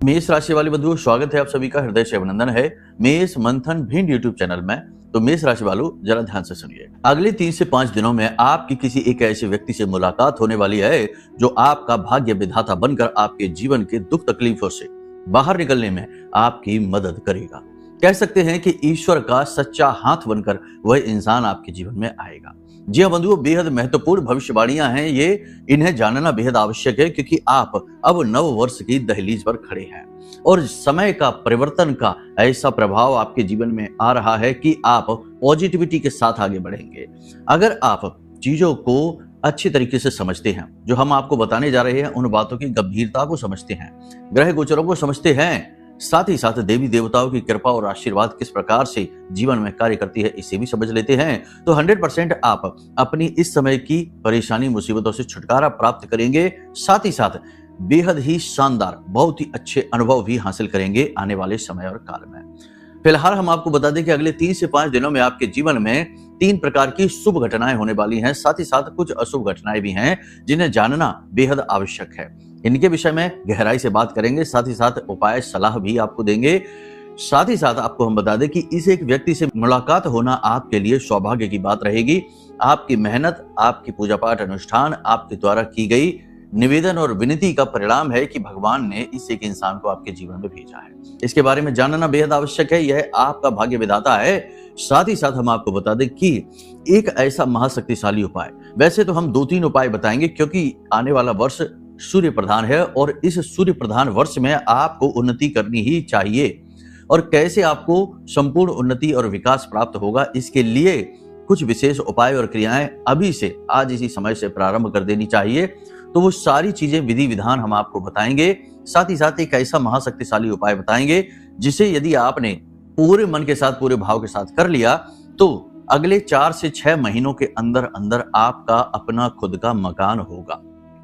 मेष राशि वाले बंधुओं, स्वागत है आप सभी का, हृदय से अभिनंदन है मेष मंथन भिंड यूट्यूब चैनल में। तो मेष राशि वालों, जरा ध्यान से सुनिए। अगले 3 से 5 दिनों में आपकी किसी एक ऐसे व्यक्ति से मुलाकात होने वाली है जो आपका भाग्य विधाता बनकर आपके जीवन के दुख तकलीफों से बाहर निकलने में आपकी मदद करेगा। कह सकते हैं कि ईश्वर का सच्चा हाथ बनकर वह इंसान आपके जीवन में आएगा। जी हाँ बंधुओं, बेहद महत्वपूर्ण भविष्यवाणियां हैं ये, इन्हें जानना बेहद आवश्यक है क्योंकि आप अब नव वर्ष की दहलीज पर खड़े हैं और समय का परिवर्तन का ऐसा प्रभाव आपके जीवन में आ रहा है कि आप पॉजिटिविटी के साथ आगे बढ़ेंगे। अगर आप चीजों को अच्छी तरीके से समझते हैं, जो हम आपको बताने जा रहे हैं उन बातों की गंभीरता को समझते हैं, ग्रह गोचरों को समझते हैं, साथ ही साथ देवी देवताओं की कृपा और आशीर्वाद किस प्रकार से जीवन में कार्य करती है इसे भी समझ लेते हैं, तो 100% आप अपनी इस समय की परेशानी मुसीबतों से छुटकारा प्राप्त करेंगे। साथ ही साथ बेहद ही शानदार, बहुत ही अच्छे अनुभव भी हासिल करेंगे आने वाले समय और काल में। फिलहाल हम आपको बता दें कि अगले 3 से 5 दिनों में आपके जीवन में 3 प्रकार की शुभ घटनाएं होने वाली हैं। साथ ही साथ कुछ अशुभ घटनाएं भी हैं जिन्हें जानना बेहद आवश्यक है। इनके विषय में गहराई से बात करेंगे, साथ ही साथ उपाय सलाह भी आपको देंगे। साथ ही साथ आपको हम बता दें कि इस एक व्यक्ति से मुलाकात होना आपके लिए सौभाग्य की बात रहेगी। आपकी मेहनत, आपकी पूजा पाठ अनुष्ठान, आपके द्वारा की गई निवेदन और विनती का परिणाम है कि भगवान ने इस एक इंसान को आपके जीवन में भेजा है। इसके बारे में जानना बेहद आवश्यक है, यह आपका भाग्य विधाता है। साथ ही साथ हम आपको बता दें कि एक ऐसा महाशक्तिशाली उपाय, वैसे तो हम 2-3 उपाय बताएंगे क्योंकि आने वाला वर्ष सूर्य प्रधान है और इस सूर्य प्रधान वर्ष में आपको उन्नति करनी ही चाहिए। और कैसे आपको संपूर्ण उन्नति और विकास प्राप्त होगा, इसके लिए कुछ विशेष उपाय और क्रियाएं अभी से, आज इसी समय से प्रारंभ कर देनी चाहिए। तो वो सारी चीजें, विधि विधान हम आपको बताएंगे। साथ ही साथ एक ऐसा महाशक्तिशाली उपाय बताएंगे जिसे यदि आपने पूरे मन के साथ, पूरे भाव के साथ कर लिया तो अगले 4 से 6 महीनों के अंदर अंदर आपका अपना खुद का मकान होगा।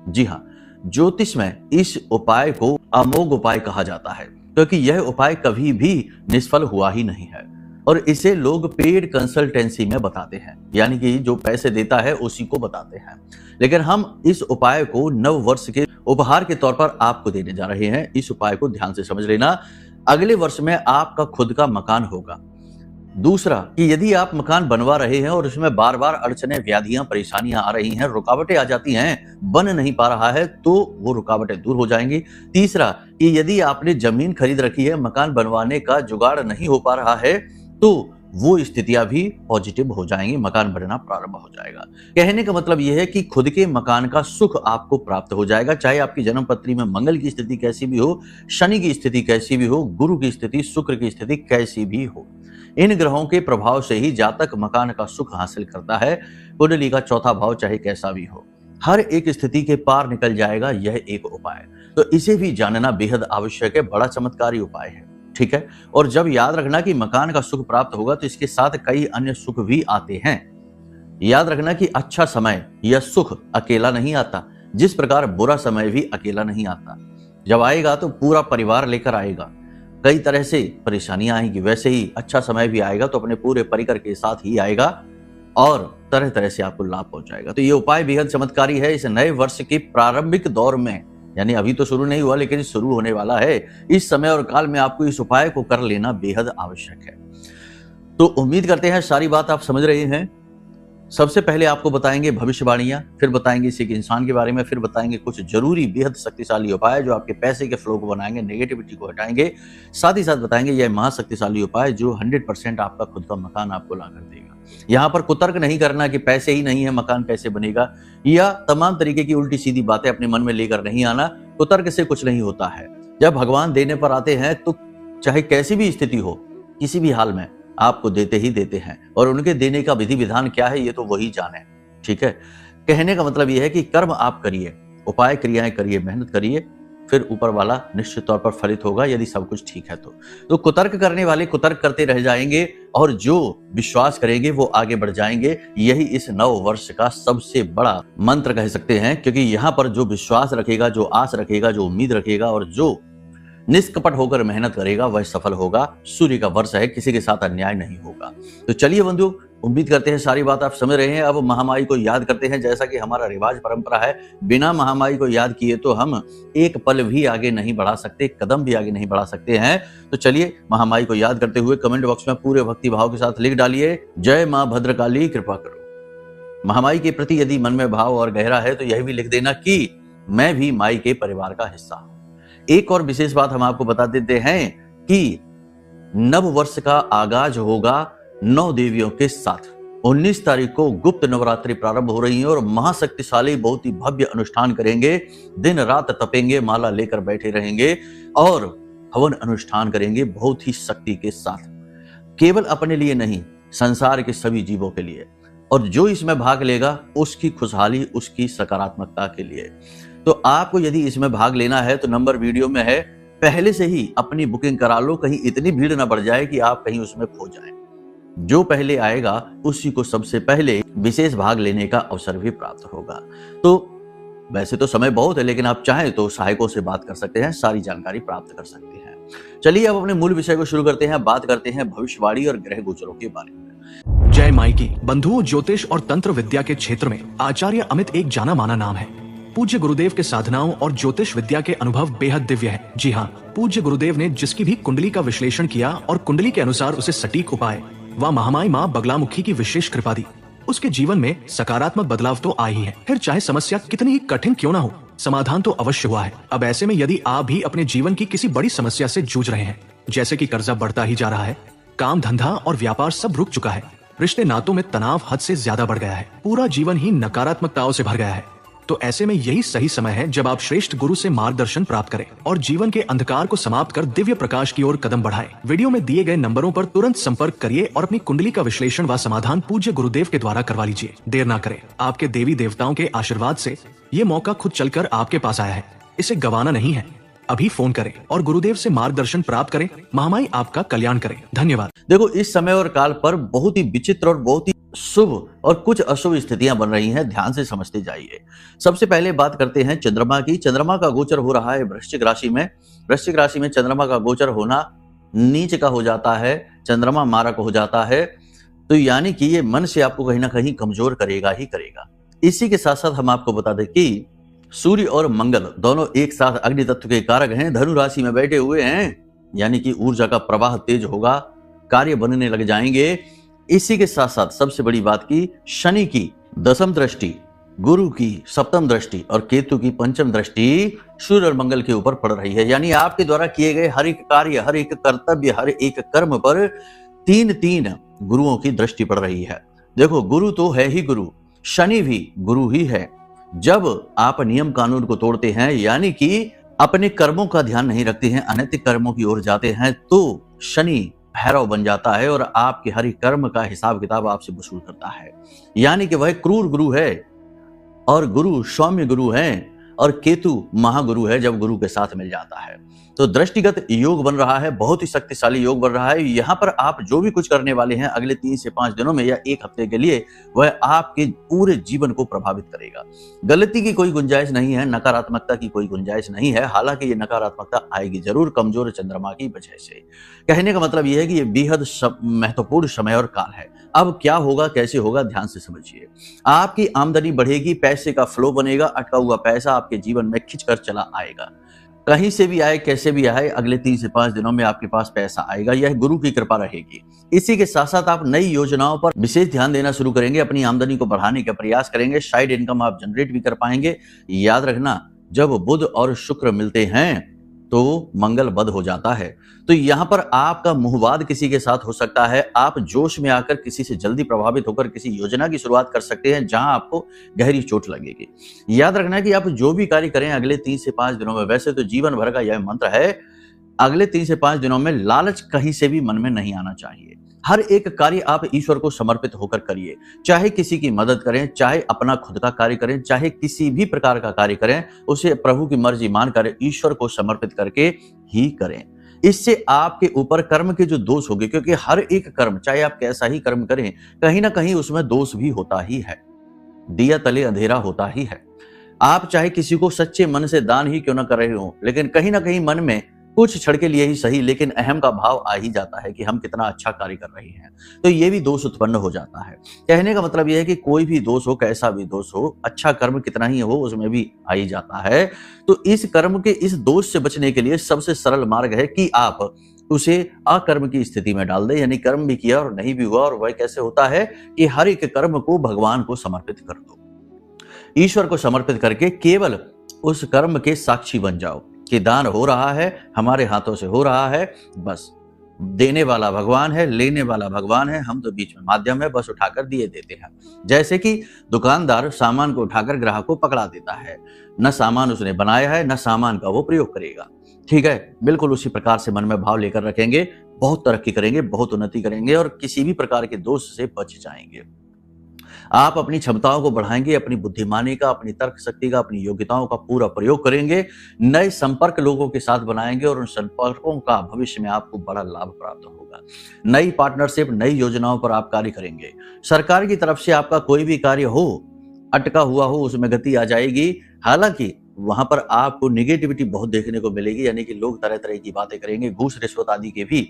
जी हाँ, ज्योतिष में इस उपाय को अमोघ उपाय कहा जाता है क्योंकि यह उपाय कभी भी निष्फल हुआ ही नहीं है और इसे लोग पेड कंसल्टेंसी में बताते हैं, यानी कि जो पैसे देता है उसी को बताते हैं। लेकिन हम इस उपाय को नव वर्ष के उपहार के तौर पर आपको देने जा रहे हैं। इस उपाय को ध्यान से समझ लेना। अगले वर्ष में आपका खुद का मकान होगा। दूसरा कि यदि आप मकान बनवा रहे हैं और उसमें बार बार अड़चने, व्याधियां, परेशानियां आ रही हैं, रुकावटें आ जाती हैं, बन नहीं पा रहा है, तो वो रुकावटें दूर हो जाएंगी। तीसरा कि यदि आपने जमीन खरीद रखी है, मकान बनवाने का जुगाड़ नहीं हो पा रहा है, तो वो स्थितियां भी पॉजिटिव हो जाएंगी, मकान बनना प्रारंभ हो जाएगा। कहने का मतलब यह है कि खुद के मकान का सुख आपको प्राप्त हो जाएगा, चाहे आपकी जन्म पत्री में मंगल की स्थिति कैसी भी हो, शनि की स्थिति कैसी भी हो, गुरु की स्थिति, शुक्र की स्थिति कैसी भी हो। इन ग्रहों के प्रभाव से ही जातक मकान का सुख हासिल करता है। कुंडली का चौथा भाव चाहे कैसा भी हो, हर एक स्थिति के पार निकल जाएगा यह एक उपाय। तो इसे भी जानना बेहद आवश्यक है, बड़ा चमत्कारी उपाय है, ठीक है। और जब याद रखना कि मकान का सुख प्राप्त होगा तो इसके साथ कई अन्य सुख भी आते हैं। याद रखना कि अच्छा समय या सुख अकेला नहीं आता, जिस प्रकार बुरा समय भी अकेला नहीं आता। जब आएगा तो पूरा परिवार लेकर आएगा, कई तरह से परेशानियां आएंगी, वैसे ही अच्छा समय भी आएगा तो अपने पूरे परिकर के साथ ही आएगा और तरह तरह से आपको लाभ पहुंचाएगा। तो ये उपाय बेहद चमत्कारी है। इस नए वर्ष के प्रारंभिक दौर में, यानी अभी तो शुरू नहीं हुआ लेकिन शुरू होने वाला है, इस समय और काल में आपको इस उपाय को कर लेना बेहद आवश्यक है। तो उम्मीद करते हैं सारी बात आप समझ रहे हैं। सबसे पहले आपको बताएंगे भविष्यवाणियां, फिर बताएंगे इसी के इंसान के बारे में, फिर बताएंगे कुछ जरूरी बेहद शक्तिशाली उपाय जो आपके पैसे के फ्लो को बनाएंगे, नेगेटिविटी को हटाएंगे। साथ ही साथ बताएंगे यह महाशक्तिशाली उपाय जो 100% आपका खुद का मकान आपको ला कर देगा। यहाँ पर कुतर्क नहीं करना कि पैसे ही नहीं है मकान कैसे बनेगा, या तमाम तरीके की उल्टी सीधी बातें अपने मन में लेकर नहीं आना। कुतर्क से कुछ नहीं होता है। जब भगवान देने पर आते हैं तो चाहे कैसी भी स्थिति हो, किसी भी हाल में आपको देते ही देते हैं और उनके देने का विधि विधान क्या है ये तो वही जाने, ठीक है। कहने का मतलब यह है कि कर्म आप करिए, उपाय क्रियाएं करिए, मेहनत करिए, फिर ऊपर वाला निश्चित तौर पर फलित होगा यदि सब कुछ ठीक है तो कुतर्क करने वाले कुतर्क करते रह जाएंगे और जो विश्वास करेंगे वो आगे बढ़ जाएंगे। यही इस नव वर्ष का सबसे बड़ा मंत्र कह सकते हैं, क्योंकि यहाँ पर जो विश्वास रखेगा, जो आस रखेगा, जो उम्मीद रखेगा और जो निष्कपट होकर मेहनत करेगा वह सफल होगा। सूर्य का वर्ष है, किसी के साथ अन्याय नहीं होगा। तो चलिए बंधु, उम्मीद करते हैं सारी बात आप समझ रहे हैं। अब महामाई को याद करते हैं, जैसा कि हमारा रिवाज परंपरा है। बिना महामाई को याद किए तो हम एक पल भी आगे नहीं बढ़ा सकते, कदम भी आगे नहीं बढ़ा सकते हैं। तो चलिए महामाई को याद करते हुए कमेंट बॉक्स में पूरे भक्ति भाव के साथ लिख डालिए, जय मां भद्रकाली कृपा करो। महामाई के प्रति यदि मन में भाव और गहरा है तो यह भी लिख देना कि मैं भी माई के परिवार का हिस्सा हूं। एक और विशेष बात हम आपको बता देते हैं कि नव वर्ष का आगाज होगा 9 देवियों के साथ। 19 तारीख को गुप्त नवरात्रि प्रारंभ हो रही है और महाशक्तिशाली बहुत ही भव्य अनुष्ठान करेंगे। दिन रात तपेंगे, माला लेकर बैठे रहेंगे और हवन अनुष्ठान करेंगे बहुत ही शक्ति के साथ। केवल अपने लिए नहीं, संसार के सभी जीवों के लिए, और जो इसमें भाग लेगा उसकी खुशहाली, उसकी सकारात्मकता के लिए। तो आपको यदि इसमें भाग लेना है तो नंबर वीडियो में है, पहले से ही अपनी बुकिंग करा लो, कहीं इतनी भीड़ ना बढ़ जाए कि आप कहीं उसमें खो जाएं। जो पहले आएगा उसी को सबसे पहले विशेष भाग लेने का अवसर भी प्राप्त होगा। तो वैसे तो समय बहुत है, लेकिन आप चाहें तो सहायकों से बात कर सकते हैं, सारी जानकारी प्राप्त कर सकते हैं। चलिए अब अपने मूल विषय को शुरू करते हैं। बात करते हैं भविष्यवाणी और ग्रह गोचरों के बारे में। जय माई की। बंधुओं, ज्योतिष और तंत्र विद्या के क्षेत्र में आचार्य अमित एक जाना माना नाम है। पूज्य गुरुदेव के साधनाओं और ज्योतिष विद्या के अनुभव बेहद दिव्य है। जी हाँ, पूज्य गुरुदेव ने जिसकी भी कुंडली का विश्लेषण किया और कुंडली के अनुसार उसे सटीक उपाय व महामाई माँ बगलामुखी की विशेष कृपा दी, उसके जीवन में सकारात्मक बदलाव तो आए ही है। फिर चाहे समस्या कितनी ही कठिन क्यों ना हो, समाधान तो अवश्य हुआ है। अब ऐसे में यदि आप भी अपने जीवन की किसी बड़ी समस्या से जूझ रहे हैं, जैसे कि कर्जा बढ़ता ही जा रहा है, काम धंधा और व्यापार सब रुक चुका है, रिश्ते नातों में तनाव हद से ज्यादा बढ़ गया है, पूरा जीवन ही नकारात्मकताओं से भर गया है, तो ऐसे में यही सही समय है जब आप श्रेष्ठ गुरु से मार्गदर्शन प्राप्त करें और जीवन के अंधकार को समाप्त कर दिव्य प्रकाश की ओर कदम बढ़ाएं। वीडियो में दिए गए नंबरों पर तुरंत संपर्क करिए और अपनी कुंडली का विश्लेषण व समाधान पूज्य गुरुदेव के द्वारा करवा लीजिए। देर ना करें, आपके देवी देवताओं के आशीर्वाद से ये मौका खुद चलकर आपके पास आया है, इसे गंवाना नहीं है। अभी फोन करें और गुरुदेव से मार्गदर्शन प्राप्त करें। महामाई आपका कल्याण करें। धन्यवाद। देखो, इस समय और काल पर बहुत ही विचित्र और बहुत ही शुभ और कुछ अशुभ स्थितियां बन रही हैं, ध्यान से समझते जाइए। सबसे पहले बात करते हैं चंद्रमा की। चंद्रमा का गोचर हो रहा है वृश्चिक राशि में। वृश्चिक राशि में चंद्रमा का गोचर होना नीच का हो जाता है, चंद्रमा मारक हो जाता है, तो यानी कि ये मन से आपको कहीं ना कहीं कमजोर करेगा ही करेगा। इसी के साथ साथ हम आपको बता दें कि सूर्य और मंगल दोनों एक साथ अग्नि तत्व के कारक हैं, धनु राशि में बैठे हुए हैं, यानी कि ऊर्जा का प्रवाह तेज होगा, कार्य बनने लग जाएंगे। इसी के साथ साथ सबसे बड़ी बात की शनि की दशम दृष्टि, गुरु की सप्तम दृष्टि और केतु की पंचम दृष्टि सूर्य और मंगल के ऊपर पड़ रही है। यानी आपके द्वारा किए गए हर एक कार्य, हर एक कर्तव्य, हर एक कर्म पर तीन गुरुओं की दृष्टि पड़ रही है। देखो, गुरु तो है ही गुरु, शनि भी गुरु ही है। जब आप नियम कानून को तोड़ते हैं, यानी कि अपने कर्मों का ध्यान नहीं रखते हैं, अनैतिक कर्मों की ओर जाते हैं, तो शनि भैरव बन जाता है और आपके हर एक कर्म का हिसाब किताब आपसे वसूल करता है। यानी कि वह क्रूर गुरु है और गुरु सौम्य गुरु है और केतु महागुरु है जब गुरु के साथ मिल जाता है। तो दृष्टिगत योग बन रहा है, बहुत ही शक्तिशाली योग बन रहा है। यहाँ पर आप जो भी कुछ करने वाले हैं अगले 3 से 5 दिनों में या 1 हफ्ते के लिए, वह आपके पूरे जीवन को प्रभावित करेगा। गलती की कोई गुंजाइश नहीं है, नकारात्मकता की कोई गुंजाइश नहीं है। हालांकि ये नकारात्मकता आएगी जरूर, कमजोर चंद्रमा की वजह से। कहने का मतलब यह है कि ये बेहद महत्वपूर्ण समय और काल है। अब क्या होगा, कैसे होगा, ध्यान से समझिए। आपकी आमदनी बढ़ेगी, पैसे का फ्लो बनेगा, अटका हुआ पैसा आपके जीवन में खिंचकर चला आएगा। कहीं से भी आए, कैसे भी आए, अगले 3 से 5 दिनों में आपके पास पैसा आएगा, यह गुरु की कृपा रहेगी। इसी के साथ साथ आप नई योजनाओं पर विशेष ध्यान देना शुरू करेंगे, अपनी आमदनी को बढ़ाने का प्रयास करेंगे, साइड इनकम आप जनरेट भी कर पाएंगे। याद रखना, जब बुध और शुक्र मिलते हैं तो मंगल बद हो जाता है। तो यहाँ पर आपका मुहवाद किसी के साथ हो सकता है। आप जोश में आकर किसी से जल्दी प्रभावित होकर किसी योजना की शुरुआत कर सकते हैं जहां आपको गहरी चोट लगेगी। याद रखना कि आप जो भी कार्य करें अगले 3 से 5 दिनों में, वैसे तो जीवन भर का यह मंत्र है, अगले 3 से 5 दिनों में लालच कहीं से भी मन में नहीं आना चाहिए। हर एक कार्य आप ईश्वर को समर्पित होकर करिए, चाहे किसी की मदद करें, चाहे अपना खुद का कार्य करें, चाहे किसी भी प्रकार का कार्य करें, उसे प्रभु की मर्जी मानकर ईश्वर को समर्पित करके ही करें। इससे आपके ऊपर कर्म के जो दोष होंगे, क्योंकि हर एक कर्म, चाहे आप कैसा ही कर्म करें, कहीं ना कहीं उसमें दोष भी होता ही है, दिया तले अंधेरा होता ही है। आप चाहे किसी को सच्चे मन से दान ही क्यों ना कर रहे हो, लेकिन कहीं ना कहीं मन में कुछ क्षण के लिए ही सही, लेकिन अहम का भाव आ ही जाता है कि हम कितना अच्छा कार्य कर रहे हैं, तो ये भी दोष उत्पन्न हो जाता है। कहने का मतलब यह है कि कोई भी दोष हो, कैसा भी दोष हो, अच्छा कर्म कितना ही हो उसमें भी आ ही जाता है। तो इस कर्म के इस दोष से बचने के लिए सबसे सरल मार्ग है कि आप उसे अकर्म की स्थिति में डाल दे, यानी कर्म भी किया और नहीं भी हुआ। और वह कैसे होता है कि हर एक कर्म को भगवान को समर्पित कर दो, ईश्वर को समर्पित करके केवल उस कर्म के साक्षी बन जाओ कि दान हो रहा है, हमारे हाथों से हो रहा है, बस देने वाला भगवान है, लेने वाला भगवान है, हम तो बीच में माध्यम है, बस उठाकर दिए देते हैं। जैसे कि दुकानदार सामान को उठाकर ग्राहक को पकड़ा देता है, न सामान उसने बनाया है, न सामान का वो प्रयोग करेगा। ठीक है, बिल्कुल उसी प्रकार से मन में भाव लेकर रखेंगे, बहुत तरक्की करेंगे, बहुत उन्नति करेंगे और किसी भी प्रकार के दोष से बच जाएंगे। आप अपनी क्षमताओं को बढ़ाएंगे, अपनी बुद्धिमानी का, अपनी तर्क शक्ति का, अपनी योग्यताओं का पूरा प्रयोग करेंगे, नए संपर्क लोगों के साथ बनाएंगे और उन संपर्कों का भविष्य में आपको बड़ा लाभ प्राप्त होगा। नई पार्टनरशिप, नई योजनाओं पर आप कार्य करेंगे। सरकार की तरफ से आपका कोई भी कार्य हो, अटका हुआ हो, उसमें गति आ जाएगी। हालांकि वहां पर आपको निगेटिविटी बहुत देखने को मिलेगी, यानी कि लोग तरह तरह की बातें करेंगे, घूस रिश्वत आदि के भी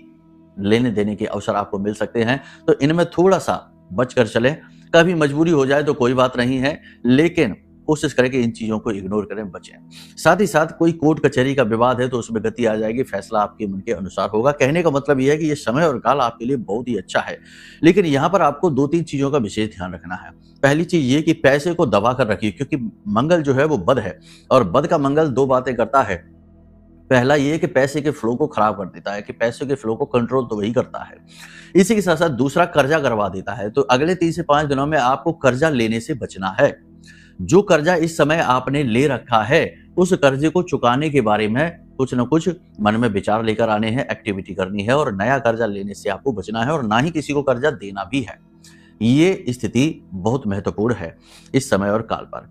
लेने देने के अवसर आपको मिल सकते हैं, तो इनमें थोड़ा सा बचकर चलें। कभी मजबूरी हो जाए तो कोई बात नहीं है, लेकिन कोशिश करें कि इन चीजों को इग्नोर करें, बचें। साथ ही साथ कोई कोर्ट कचहरी का विवाद है तो उसमें गति आ जाएगी, फैसला आपके मन के अनुसार होगा। कहने का मतलब यह है कि यह समय और काल आपके लिए बहुत ही अच्छा है, लेकिन यहाँ पर आपको 2-3 चीजों का विशेष ध्यान रखना है। पहली चीज ये कि पैसे को दबा कर रखिए, क्योंकि मंगल जो है वो बद है और बद का मंगल 2 बातें करता है। पहला ये कि पैसे के फ्लो को खराब कर देता है, कि पैसे के फ्लो को कंट्रोल तो वही करता है। इसी के साथ साथ दूसरा कर्जा करवा देता है। तो अगले 3 से 5 दिनों में आपको कर्जा लेने से बचना है। जो कर्जा इस समय आपने ले रखा है, उस कर्जे को चुकाने के बारे में कुछ न कुछ मन में विचार लेकर आने हैं, एक्टिविटी करनी है और नया कर्जा लेने से आपको बचना है और ना ही किसी को कर्जा देना भी है। ये स्थिति बहुत महत्वपूर्ण है इस समय और काल पर।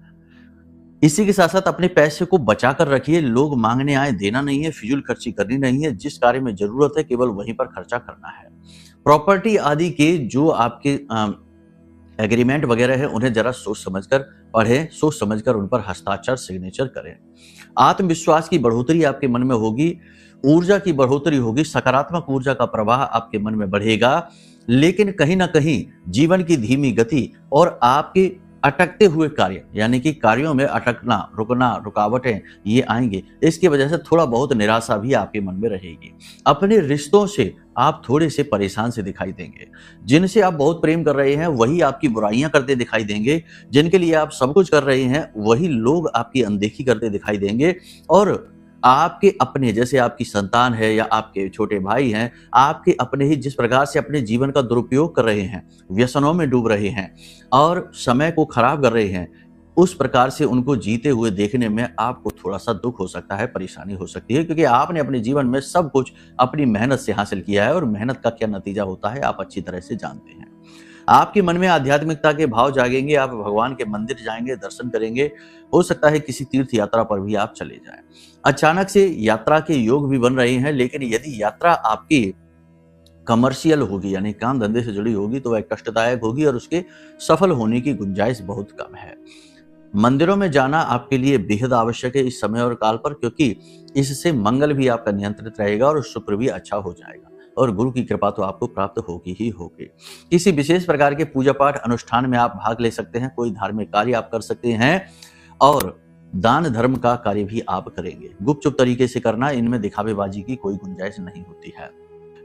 इसी के साथ साथ अपने पैसे को बचा कर रखिए। लोग मांगने आए, देना नहीं है, फिजूल खर्ची करनी नहीं है। जिस कार्य में जरूरत है केवल वहीं पर खर्चा करना है। प्रॉपर्टी आदि के जो आपके एग्रीमेंट वगैरह है, उन्हें जरा सोच समझकर पढ़ें, सोच समझकर उन पर हस्ताक्षर, सिग्नेचर करें। आत्मविश्वास की बढ़ोतरी आपके मन में होगी, ऊर्जा की बढ़ोतरी होगी, सकारात्मक ऊर्जा का प्रवाह आपके मन में बढ़ेगा। लेकिन कहीं ना कहीं जीवन की धीमी गति और आपके अटकते हुए कार्य, यानी कि कार्यों में अटकना, रुकना, रुकावटें ये आएंगे। इसकी वजह से थोड़ा बहुत निराशा भी आपके मन में रहेगी। अपने रिश्तों से आप थोड़े से परेशान से दिखाई देंगे। जिनसे आप बहुत प्रेम कर रहे हैं वही आपकी बुराइयां करते दिखाई देंगे। जिनके लिए आप सब कुछ कर रहे हैं वही लोग आपकी अनदेखी करते दिखाई देंगे। और आपके अपने, जैसे आपकी संतान है या आपके छोटे भाई हैं, आपके अपने ही जिस प्रकार से अपने जीवन का दुरुपयोग कर रहे हैं, व्यसनों में डूब रहे हैं और समय को खराब कर रहे हैं, उस प्रकार से उनको जीते हुए देखने में आपको थोड़ा सा दुख हो सकता है, परेशानी हो सकती है, क्योंकि आपने अपने जीवन में सब कुछ अपनी मेहनत से हासिल किया है और मेहनत का क्या नतीजा होता है आप अच्छी तरह से जानते हैं। आपके मन में आध्यात्मिकता के भाव जागेंगे, आप भगवान के मंदिर जाएंगे, दर्शन करेंगे। हो सकता है किसी तीर्थ यात्रा पर भी आप चले जाएं। अचानक से यात्रा के योग भी बन रहे हैं, लेकिन यदि यात्रा आपकी कमर्शियल होगी, यानी काम धंधे से जुड़ी होगी, तो वह कष्टदायक होगी और उसके सफल होने की गुंजाइश बहुत कम है। मंदिरों में जाना आपके लिए बेहद आवश्यक है इस समय और काल पर, क्योंकि इससे मंगल भी आपका नियंत्रित रहेगा और शुक्र भी अच्छा हो जाएगा और गुरु की कृपा तो आपको प्राप्त होगी ही होगी। किसी विशेष प्रकार के पूजा पाठ अनुष्ठान में आप भाग ले सकते हैं, कोई धार्मिक कार्य आप कर सकते हैं और दान धर्म का कार्य भी आप करेंगे। गुपचुप तरीके से करना, इनमें दिखावेबाजी की कोई गुंजाइश नहीं होती है।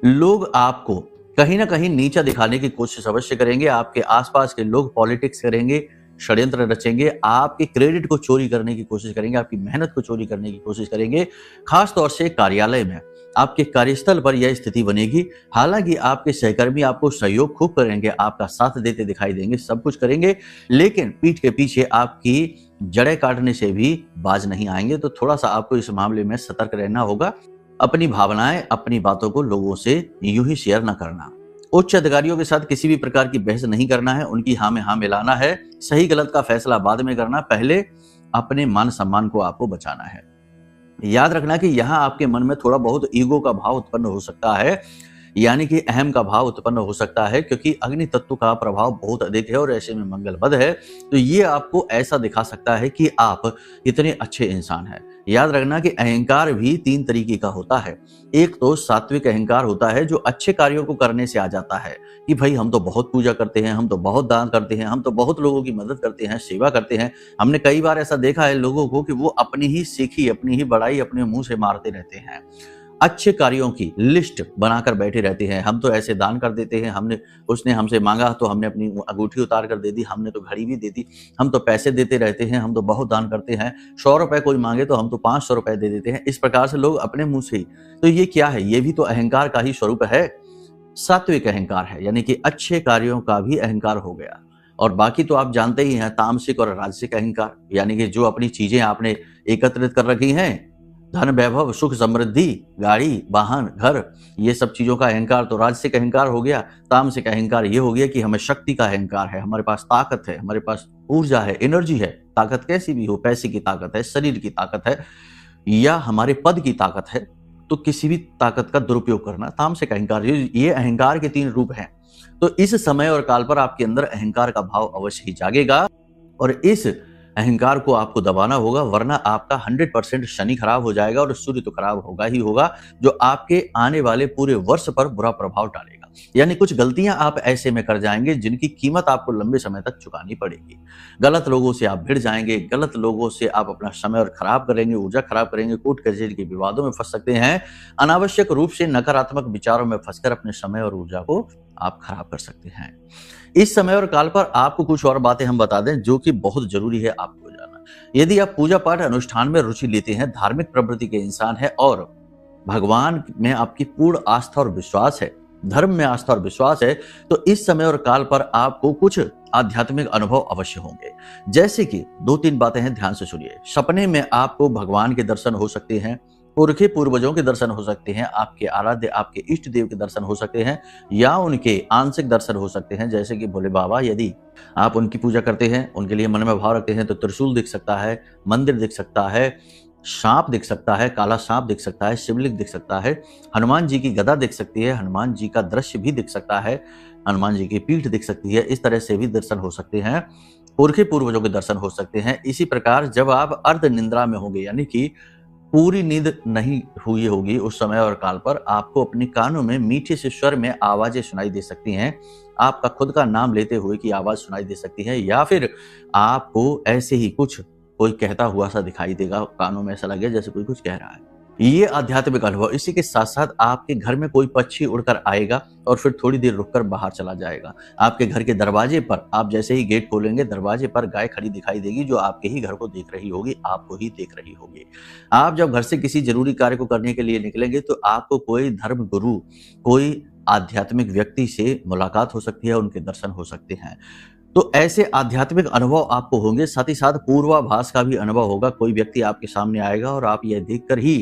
लोग आपको कहीं ना कहीं नीचा दिखाने की कोशिश अवश्य करेंगे। आपके आसपास के लोग पॉलिटिक्स करेंगे, षड्यंत्र रचेंगे, आपके क्रेडिट को चोरी करने की कोशिश करेंगे, आपकी मेहनत को चोरी करने की कोशिश करेंगे। खास तौर से कार्यालय में, आपके कार्यस्थल पर यह स्थिति बनेगी। हालांकि आपके सहकर्मी आपको सहयोग खूब करेंगे, आपका साथ देते दिखाई देंगे, सब कुछ करेंगे, लेकिन पीठ के पीछे आपकी जड़ें काटने से भी बाज नहीं आएंगे। तो थोड़ा सा आपको इस मामले में सतर्क रहना होगा। अपनी भावनाएं, अपनी बातों को लोगों से यूं ही शेयर न करना। उच्च अधिकारियों के साथ किसी भी प्रकार की बहस नहीं करना है, उनकी हाँ में हाँ मिलाना है। सही गलत का फैसला बाद में करना, पहले अपने मान सम्मान को आपको बचाना है। याद रखना कि यहाँ आपके मन में थोड़ा बहुत ईगो का भाव उत्पन्न हो सकता है, यानी कि अहम का भाव उत्पन्न हो सकता है, क्योंकि अग्नि तत्व का प्रभाव बहुत अधिक है और ऐसे में मंगल बद है, तो ये आपको ऐसा दिखा सकता है कि आप इतने अच्छे इंसान हैं। याद रखना कि अहंकार भी 3 तरीके का होता है। एक तो सात्विक अहंकार होता है जो अच्छे कार्यों को करने से आ जाता है कि भाई हम तो बहुत पूजा करते हैं, हम तो बहुत दान करते हैं, हम तो बहुत लोगों की मदद करते हैं, सेवा करते हैं। हमने कई बार ऐसा देखा है लोगों को कि वो अपनी ही सीखी, अपनी ही बड़ाई अपने मुंह से मारते रहते हैं। अच्छे कार्यों की लिस्ट बनाकर बैठे रहते हैं। हम तो ऐसे दान कर देते हैं, उसने हमसे मांगा तो हमने अपनी अंगूठी उतार कर दे दी, हमने तो घड़ी भी दे दी, हम तो पैसे देते रहते हैं, हम तो बहुत दान करते हैं, 100 रुपए कोई मांगे तो हम तो 500 रुपए दे देते हैं। इस प्रकार से लोग अपने मुंह से ही, तो ये क्या है? ये भी तो अहंकार का ही स्वरूप है, सात्विक अहंकार है, यानी कि अच्छे कार्यों का भी अहंकार हो गया। और बाकी तो आप जानते ही हैं, तामसिक और राजसिक अहंकार, यानी कि जो अपनी चीजें आपने एकत्रित कर रखी हैं, धन वैभव सुख समृद्धि, गाड़ी वाहन घर, ये सब चीजों का अहंकार तो राजसिक अहंकार हो गया। तामसिक अहंकार ये हो गया कि हमें शक्ति का अहंकार है, हमारे पास ताकत है, हमारे पास ऊर्जा है, एनर्जी है। ताकत कैसी भी हो, पैसे की ताकत है, शरीर की ताकत है, या हमारे पद की ताकत है, तो किसी भी ताकत का दुरुपयोग करना तामसिक अहंकार। ये अहंकार के 3 रूप हैं। तो इस समय और काल पर आपके अंदर अहंकार का भाव अवश्य ही जागेगा और इस अहंकार को आपको दबाना होगा, वरना आपका 100% शनि खराब हो जाएगा और सूर्य तो खराब होगा ही होगा, जो आपके आने वाले पूरे वर्ष पर बुरा प्रभाव डालेगा। यानी कुछ गलतियां आप ऐसे में कर जाएंगे जिनकी कीमत आपको लंबे समय तक चुकानी पड़ेगी। गलत लोगों से आप भिड़ जाएंगे, गलत लोगों से आप अपना समय और खराब करेंगे, ऊर्जा खराब करेंगे, कोर्ट कचहरी के विवादों में फंस सकते हैं। अनावश्यक रूप से नकारात्मक विचारों में फंसकर अपने समय और ऊर्जा को आप खराब कर सकते हैं। इस समय और काल पर आपको कुछ और बातें हम बता दें जो कि बहुत जरूरी है आपको जानना। यदि आप पूजा पाठ अनुष्ठान में रुचि लेते हैं, धार्मिक प्रवृत्ति के इंसान हैं और भगवान में आपकी पूर्ण आस्था और विश्वास है, धर्म में आस्था और विश्वास है, तो इस समय और काल पर आपको कुछ आध्यात्मिक अनुभव अवश्य होंगे। जैसे कि 2-3 बातें हैं, ध्यान से सुनिए। सपने में आपको भगवान के दर्शन हो सकते हैं, पुरखे पूर्वजों के दर्शन हो सकते हैं, आपके आराध्य आपके इष्ट देव के दर्शन हो सकते हैं, या उनके आंशिक दर्शन हो सकते हैं, जैसे कि भोले बाबा। यदि आप उनकी पूजा करते हैं, उनके लिए मन में भाव रखते हैं, तो त्रिशूल दिख सकता है, मंदिर दिख सकता है, सांप दिख सकता है, काला सांप दिख सकता है, शिवलिंग दिख सकता है, हनुमान जी की गदा दिख सकती है, हनुमान जी का दृश्य भी दिख सकता है, हनुमान जी की पीठ दिख सकती है। इस तरह से भी दर्शन हो सकते हैं, पुरखे पूर्वजों के दर्शन हो सकते हैं। इसी प्रकार जब आप अर्ध निंद्रा में होंगे, यानी कि पूरी नींद नहीं हुई होगी, उस समय और काल पर आपको अपने कानों में मीठे से स्वर में आवाजें सुनाई दे सकती हैं। आपका खुद का नाम लेते हुए की आवाज सुनाई दे सकती है, या फिर आपको ऐसे ही कुछ कोई कहता हुआ सा दिखाई देगा, कानों में ऐसा लगे जैसे कोई कुछ कह रहा है। ये आध्यात्मिक अनुभव। इसी के साथ साथ आपके घर में कोई पक्षी उड़कर आएगा और फिर थोड़ी देर रुककर बाहर चला जाएगा। आपके घर के दरवाजे पर आप जैसे ही गेट खोलेंगे, दरवाजे पर गाय खड़ी दिखाई देगी, जो आपके ही घर को देख रही होगी, आपको ही देख रही होगी। आप जब घर से किसी जरूरी कार्य को करने के लिए निकलेंगे, तो आपको कोई धर्म गुरु, कोई आध्यात्मिक व्यक्ति से मुलाकात हो सकती है, उनके दर्शन हो सकते हैं। तो ऐसे आध्यात्मिक अनुभव आपको होंगे। साथ ही साथ पूर्वाभास का भी अनुभव होगा। कोई व्यक्ति आपके सामने आएगा और आप यह देखकर ही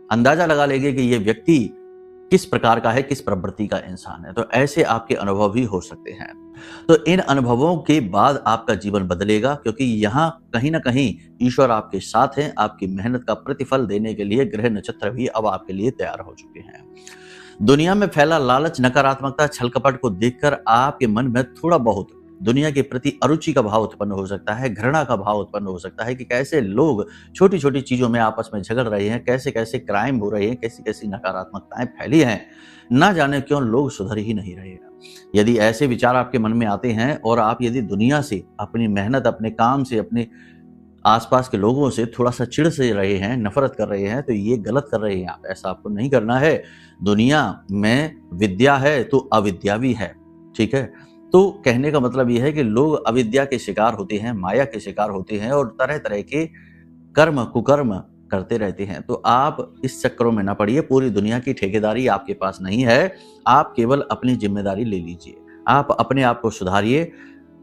अंदाजा लगा लेंगे कि यह व्यक्ति किस प्रकार का है, किस प्रवृत्ति का इंसान है। तो ऐसे आपके अनुभव भी हो सकते हैं। तो इन अनुभवों के बाद आपका जीवन बदलेगा, क्योंकि यहाँ कहीं ना कहीं ईश्वर आपके साथ हैं। आपकी मेहनत का प्रतिफल देने के लिए ग्रह नक्षत्र भी अब आपके लिए तैयार हो चुके हैं। दुनिया में फैला लालच, नकारात्मकता, छल कपट को देखकर आपके मन में थोड़ा बहुत दुनिया के प्रति अरुचि का भाव उत्पन्न हो सकता है, घृणा का भाव उत्पन्न हो सकता है कि कैसे लोग छोटी छोटी चीजों में आपस में झगड़ रहे हैं, कैसे कैसे क्राइम हो रहे हैं, कैसी कैसी नकारात्मकताएं फैली हैं, ना जाने क्यों लोग सुधर ही नहीं रहे हैं। यदि ऐसे विचार आपके मन में आते हैं और आप यदि दुनिया से, अपनी मेहनत, अपने काम से, अपने आसपास के लोगों से थोड़ा सा चिढ़ से रहे हैं, नफरत कर रहे हैं, तो ये गलत कर रहे हैं आप। ऐसा आपको नहीं करना है। दुनिया में विद्या है तो अविद्या भी है, ठीक है। तो कहने का मतलब यह है कि लोग अविद्या के शिकार होते हैं, माया के शिकार होते हैं और तरह तरह के कर्म कुकर्म करते रहते हैं। तो आप इस चक्करों में ना पड़िए। पूरी दुनिया की ठेकेदारी आपके पास नहीं है। आप केवल अपनी जिम्मेदारी ले लीजिए। आप अपने आप को सुधारिए।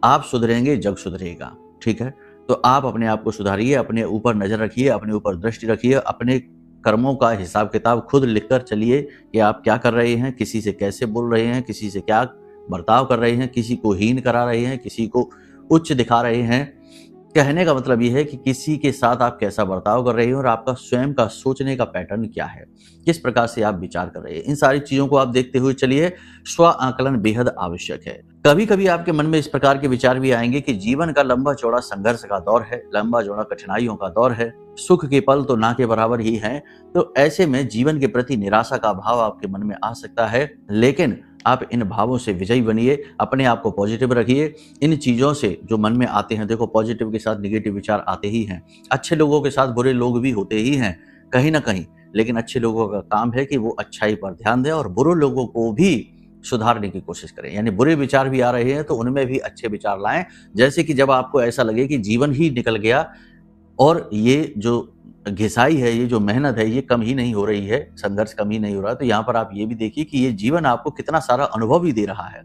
आप सुधरेंगे, जग सुधरेगा, ठीक है। तो आप अपने आप को सुधारिए, अपने ऊपर नजर रखिए, अपने ऊपर दृष्टि रखिए, अपने कर्मों का हिसाब किताब खुद लिखकर चलिए कि आप क्या कर रहे हैं, किसी से कैसे बोल रहे हैं, किसी से क्या बर्ताव कर रहे हैं, किसी को हीन करा रहे हैं, किसी को उच्च दिखा रहे हैं, कहने का मतलब ये है कि किसी के साथ आप कैसा बर्ताव कर रहे हो और आपका स्वयं का सोचने का पैटर्न क्या है, किस प्रकार से आप विचार कर रहे हैं, इन सारी चीजों को आप देखते हुए चलिए। स्व आकलन बेहद आवश्यक है। कभी कभी आपके मन में इस प्रकार के विचार भी आएंगे कि जीवन का लंबा चौड़ा संघर्ष का दौर है, लंबा चौड़ा कठिनाइयों का दौर है, सुख के पल तो ना के बराबर ही हैं। तो ऐसे में जीवन के प्रति निराशा का भाव आपके मन में आ सकता है, लेकिन आप इन भावों से विजयी बनिए, अपने आप को पॉजिटिव रखिए। इन चीजों से जो मन में आते हैं, देखो पॉजिटिव के साथ निगेटिव विचार आते ही हैं, अच्छे लोगों के साथ बुरे लोग भी होते ही हैं कहीं ना कहीं, लेकिन अच्छे लोगों का काम है कि वो अच्छाई पर ध्यान दें और बुरे लोगों को भी सुधारने की कोशिश करें। यानी बुरे विचार भी आ रहे हैं तो उनमें भी अच्छे विचार लाएं। जैसे कि जब आपको ऐसा लगे कि जीवन ही निकल गया और ये जो घिसाई है, ये जो मेहनत है, ये कम ही नहीं हो रही है, संघर्ष कम ही नहीं हो रहा है, तो यहाँ पर आप ये भी देखिए कि ये जीवन आपको कितना सारा अनुभव भी दे रहा है।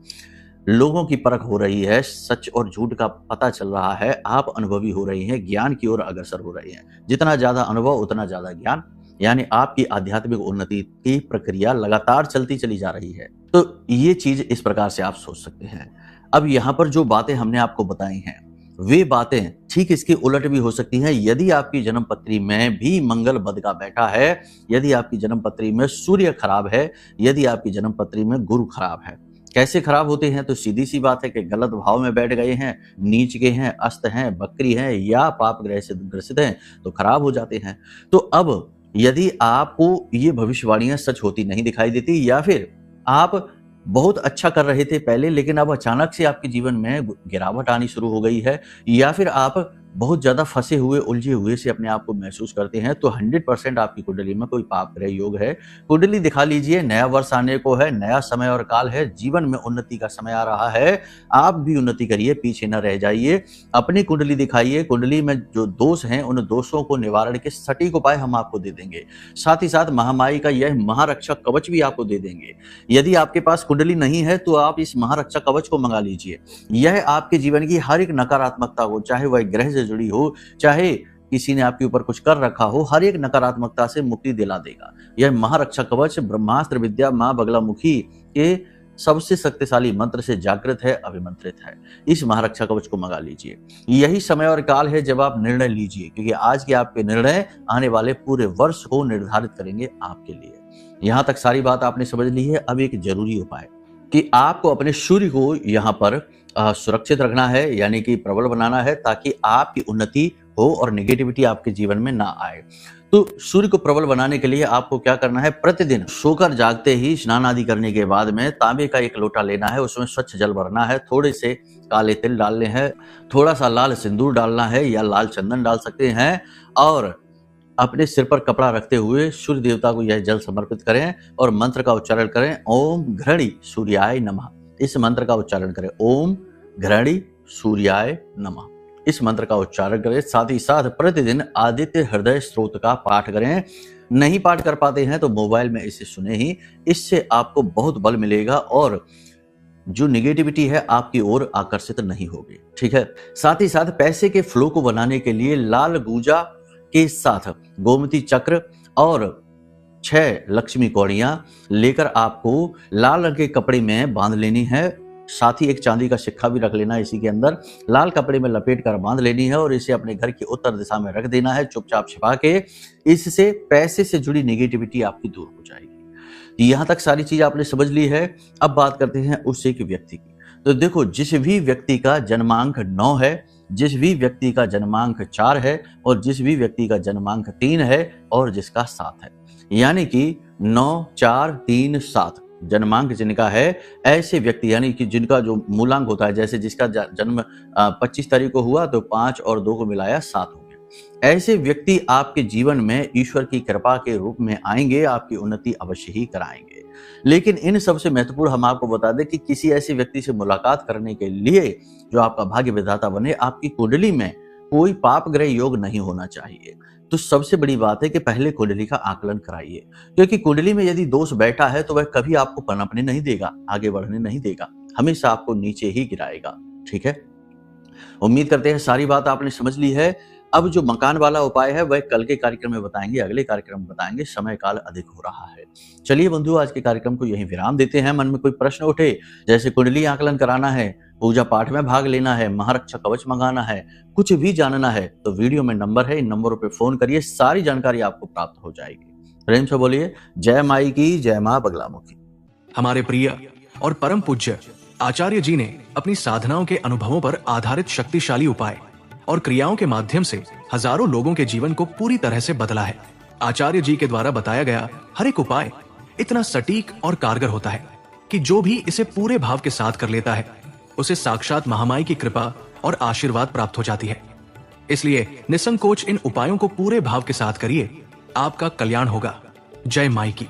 लोगों की परख हो रही है, सच और झूठ का पता चल रहा है, आप अनुभवी हो रही हैं, ज्ञान की ओर अग्रसर हो रही हैं। जितना ज्यादा अनुभव उतना ज्यादा ज्ञान, यानी आपकी आध्यात्मिक उन्नति की प्रक्रिया लगातार चलती चली जा रही है। तो ये चीज इस प्रकार से आप सोच सकते हैं। अब यहाँ पर जो बातें हमने आपको बताई हैं, वे बातें ठीक इसके उलट भी हो सकती हैं। यदि आपकी जन्म पत्री में भी मंगल बदका बैठा है, यदि आपकी जन्म पत्री में सूर्य खराब है, यदि आपकी जन्म पत्री में गुरु खराब है। कैसे खराब होते हैं? तो सीधी सी बात है कि गलत भाव में बैठ गए हैं, नीच के हैं, अस्त हैं, बकरी हैं या पाप ग्रह से ग्रसित हैं तो खराब हो जाते हैं। तो अब यदि आपको ये भविष्यवाणियां सच होती नहीं दिखाई देती, या फिर आप बहुत अच्छा कर रहे थे पहले लेकिन अब अचानक से आपके जीवन में गिरावट आनी शुरू हो गई है, या फिर आप बहुत ज्यादा फंसे हुए उलझे हुए से अपने आप को महसूस करते हैं, तो 100% आपकी कुंडली में कोई पाप ग्रह योग है। कुंडली दिखा लीजिए, नया वर्ष आने को है, नया समय और काल है, जीवन में उन्नति का समय आ रहा है। आप भी उन्नति करिए, पीछे न रह जाइए। अपनी कुंडली दिखाइए, कुंडली में जो दोष हैं उन दोषों को निवारण के सटीक उपाय हम आपको दे देंगे। साथ ही साथ महामाई का यह महारक्षक कवच भी आपको दे देंगे। यदि आपके पास कुंडली नहीं है तो आप इस महारक्षक कवच को मंगा लीजिए। यह आपके जीवन की हर एक नकारात्मकता को, चाहे वह ग्रह से जुड़ी हो, चाहे किसी ने आपके ऊपर कुछ कर रखा हो, हर एक नकारात्मकता से मुक्ति दिला देगा। यह महारक्षक कवच ब्रह्मास्त्र विद्या मां बगलामुखी के सबसे शक्तिशाली मंत्र से जागृत है, अभिमंत्रित है। इस महारक्षा कवच को मंगा लीजिए। यही समय और काल है जब आप निर्णय लीजिए, क्योंकि आज के आपके निर्णय आने वाले पूरे वर्ष को निर्धारित करेंगे आपके लिए। यहां तक सारी बात आपने समझ ली है। अब एक जरूरी उपाय कि आपको अपने सूर्य को यहाँ पर सुरक्षित रखना है, यानी कि प्रबल बनाना है, ताकि आपकी उन्नति हो और नेगेटिविटी आपके जीवन में ना आए। तो सूर्य को प्रबल बनाने के लिए आपको क्या करना है? प्रतिदिन सोकर जागते ही स्नान आदि करने के बाद में तांबे का एक लोटा लेना है, उसमें स्वच्छ जल भरना है, थोड़े से काले तिल डालने हैं, थोड़ा सा लाल सिंदूर डालना है या लाल चंदन डाल सकते हैं, और अपने सिर पर कपड़ा रखते हुए सूर्य देवता को यह जल समर्पित करें और मंत्र का उच्चारण करें, ओम घृणी सूर्याय नमः। इस मंत्र का उच्चारण करें, ओम घृणी सूर्याय नमः। इस मंत्र का उच्चारण करें। साथ ही साथ प्रतिदिन आदित्य हृदय स्त्रोत का पाठ करें। नहीं पाठ कर पाते हैं तो मोबाइल में इसे सुने ही, इससे आपको बहुत बल मिलेगा और जो निगेटिविटी है आपकी ओर आकर्षित नहीं होगी। ठीक है। साथ ही साथ पैसे के फ्लो को बनाने के लिए लाल गूजा के साथ गोमती चक्र और 6 लक्ष्मी कौड़ियां लेकर आपको लाल रंग के कपड़े में बांध लेनी है। साथ ही एक चांदी का सिक्का भी रख लेना है, इसी के अंदर लाल कपड़े में लपेट कर बांध लेनी है और इसे अपने घर की उत्तर दिशा में रख देना है, चुपचाप छिपा के। इससे पैसे से जुड़ी नेगेटिविटी आपकी दूर हो जाएगी। यहां तक सारी चीज आपने समझ ली है। अब बात करते हैं उस एक व्यक्ति की। तो देखो, जिस भी व्यक्ति का जन्मांक 9 है, जिस भी व्यक्ति का जन्मांक 4 है और जिस भी व्यक्ति का जन्मांक 3 है और जिसका 7 है, यानी कि 9, 4, 3, 7 जन्मांक जिनका है, ऐसे व्यक्ति, यानी कि जिनका जो मूलांक होता है, जैसे जिसका जन्म 25 तारीख को हुआ तो 5 और 2 को मिलाया 7 हो गया, ऐसे व्यक्ति आपके जीवन में ईश्वर की कृपा के रूप में आएंगे, आपकी उन्नति अवश्य ही कराएंगे। लेकिन इन सबसे महत्वपूर्ण हम आपको बता दें कि किसी ऐसे व्यक्ति से मुलाकात करने के लिए जो आपका भाग्य विधाता बने, आपकी कुंडली में कोई पाप ग्रह योग नहीं होना चाहिए। तो सबसे बड़ी बात है कि पहले कुंडली का आकलन कराइए, क्योंकि कुंडली में यदि दोष बैठा है तो वह कभी आपको पनपने नहीं देगा, आगे बढ़ने नहीं देगा, हमेशा आपको नीचे ही गिराएगा। ठीक है। उम्मीद करते हैं सारी बात आपने समझ ली है। अब जो मकान वाला उपाय है वह कल के कार्यक्रम में बताएंगे, अगले कार्यक्रम में बताएंगे, समय काल अधिक हो रहा है। चलिए बंधु, आज के कार्यक्रम को यहीं विराम देते हैं। मन में कोई प्रश्न उठे, जैसे कुंडली आकलन कराना है, पूजा पाठ में भाग लेना है, महारक्षा कवच मंगाना है, कुछ भी जानना है, तो वीडियो में नंबर है, इन नंबरों पे फोन करिए, सारी जानकारी आपको प्राप्त हो जाएगी। प्रेम से बोलिए जय माई की, जय मां बगलामुखी। हमारे प्रिय और परम पूज्य आचार्य जी ने अपनी साधनाओं के अनुभवों पर आधारित शक्तिशाली उपाय और क्रियाओं के माध्यम से हजारों लोगों के जीवन को पूरी तरह से बदला है। आचार्य जी के द्वारा बताया गया हर एक उपाय इतना सटीक और कारगर होता है कि जो भी इसे पूरे भाव के साथ कर लेता है उसे साक्षात महामाई की कृपा और आशीर्वाद प्राप्त हो जाती है। इसलिए निसंकोच इन उपायों को पूरे भाव के साथ करिए, आपका कल्याण होगा। जय माई की।